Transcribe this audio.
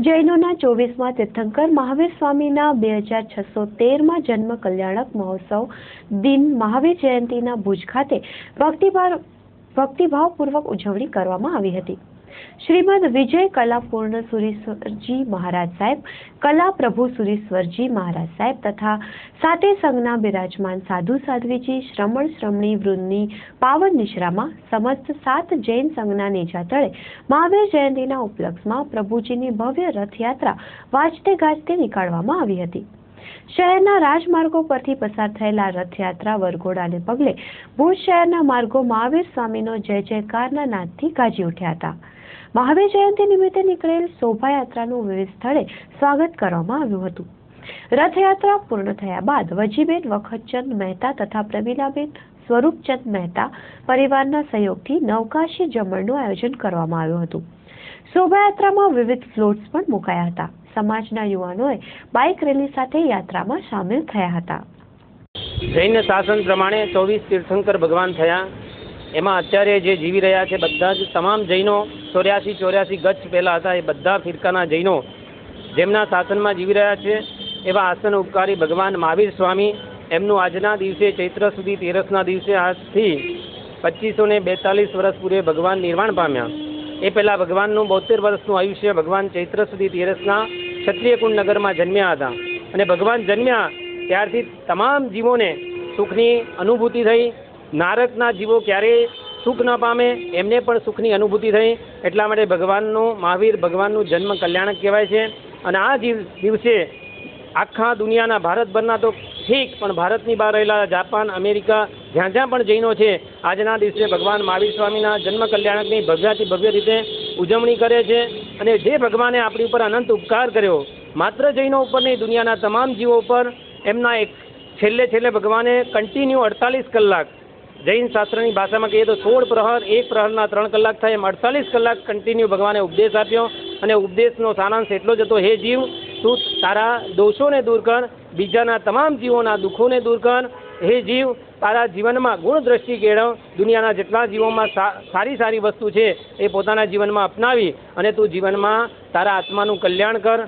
જૈનોના 24મા તીર્થંકર મહાવીર સ્વામીના 2613માં જન્મ કલ્યાણક મહોત્સવ દિન મહાવીર જયંતિના ભુજ ખાતે ભક્તિભાવપૂર્વક ઉજવણી કરવામાં આવી હતી। શ્રીમદ વિજય કલા પૂર્ણ સુરીશ્વરજી મહારાજ સાહેબ, કલા પ્રભુ સુરીશ્વરજી મહારાજ સાહેબ તથા સાતે સંઘના બિરાજમાન સાધુ સાધ્વીજી, શ્રમણ શ્રમણી વૃંદની પાવન નિશ્રામાં સમસ્ત 7 જૈન સંઘના નેજા તળે મહાવીર જયંતિના ઉપલક્ષમાં પ્રભુજીની ભવ્ય રથયાત્રા વાજતે ગાજતે નીકાળવામાં આવી હતી। શહેરના રાજમાર્ગો પરથી પસાર થયેલા રથયાત્રા વરઘોડાને પગલે ભુજ શહેરના માર્ગો મહાવીર સ્વામીનો જય જયકારના નાદથી ગાજી ઉઠ્યા હતા। મહાવીર જયંતિ નિમિત્તે નીકળેલ શોભાયાત્રાનું વિવિધ સ્થળે સ્વાગત કરવામાં આવ્યું હતું। રથયાત્રા પૂર્ણ થયા બાદ વજીબેન વખતચંદ મહેતા તથા પ્રવીલાબેન સ્વરૂપચંદ મહેતા પરિવારના સહયોગથી નવકાશી જમણનું આયોજન કરવામાં આવ્યું હતું। શોભાયાત્રામાં વિવિધ ફ્લોટ્સ પણ મુકાયા હતા। સમાજના યુવાનોએ બાઇક રેલી સાથે યાત્રામાં સામેલ થયા હતા। જૈન શાસન પ્રમાણે 24 તીર્થંકર ભગવાન થયા। એમાં અત્યારે જે જીવી રહ્યા છે બધા જ તમામ જૈનો 84 ગચ્છ પહેલાં હતા એ બધા ફિરકાના જૈનો જેમના શાસનમાં જીવી રહ્યા છે એવા આસન ઉપકારી ભગવાન મહાવીર સ્વામી એમનું આજના દિવસે ચૈત્ર સુધી તેરસના દિવસે આજથી 2542 વર્ષ પૂર્વે ભગવાન નિર્વાણ પામ્યા। એ પહેલાં ભગવાનનું 72 વર્ષનું આયુષ્ય ભગવાન ચૈત્ર સુધી તેરસના ક્ષત્રિયકુંડ નગરમાં જન્મ્યા હતા અને ભગવાન જન્મ્યા ત્યારથી તમામ જીવોને સુખની અનુભૂતિ થઈ। નારકના જીવો ક્યારેય સુખ ન પામે એમને પણ સુખની અનુભૂતિ થઈ। એટલા માટે ભગવાનનું મહાવીર ભગવાનનું જન્મ કલ્યાણક કહેવાય છે। અને આ દિવસે આખા દુનિયાના ભારતભરના તો ઠીક પણ ભારતની બહાર રહેલા જાપાન, અમેરિકા જ્યાં જ્યાં પણ જૈનો છે આજના દિવસે ભગવાન મહાવીર સ્વામીના જન્મ કલ્યાણકની ભવ્યાથી ભવ્ય રીતે ઉજવણી કરે છે। અને જે ભગવાને આપણી ઉપર અનંત ઉપકાર કર્યો માત્ર જૈનો ઉપર નહીં દુનિયાના તમામ જીવો ઉપર એમના એક છેલ્લે ભગવાને કન્ટિન્યુ 48 કલાક જૈન શાસ્ત્રની ભાષામાં કહીએ તો 16 પ્રહર, 1 પ્રહરના 3 કલાક થાય એમ 48 કલાક કન્ટિન્યુ ભગવાને ઉપદેશ આપ્યો। અને ઉપદેશનો સારાંશ એટલો જ હતો, હે જીવ તું તારા દોષોને દૂર કર, બીજાના તમામ જીવોના દુઃખોને દૂર કર। હે જીવ તારા જીવનમાં ગુણ દ્રષ્ટિ કેળવ, દુનિયાના જેટલા જીવોમાં સારી વસ્તુ છે એ પોતાના જીવનમાં અપનાવી અને તું જીવનમાં તારા આત્માનું કલ્યાણ કર।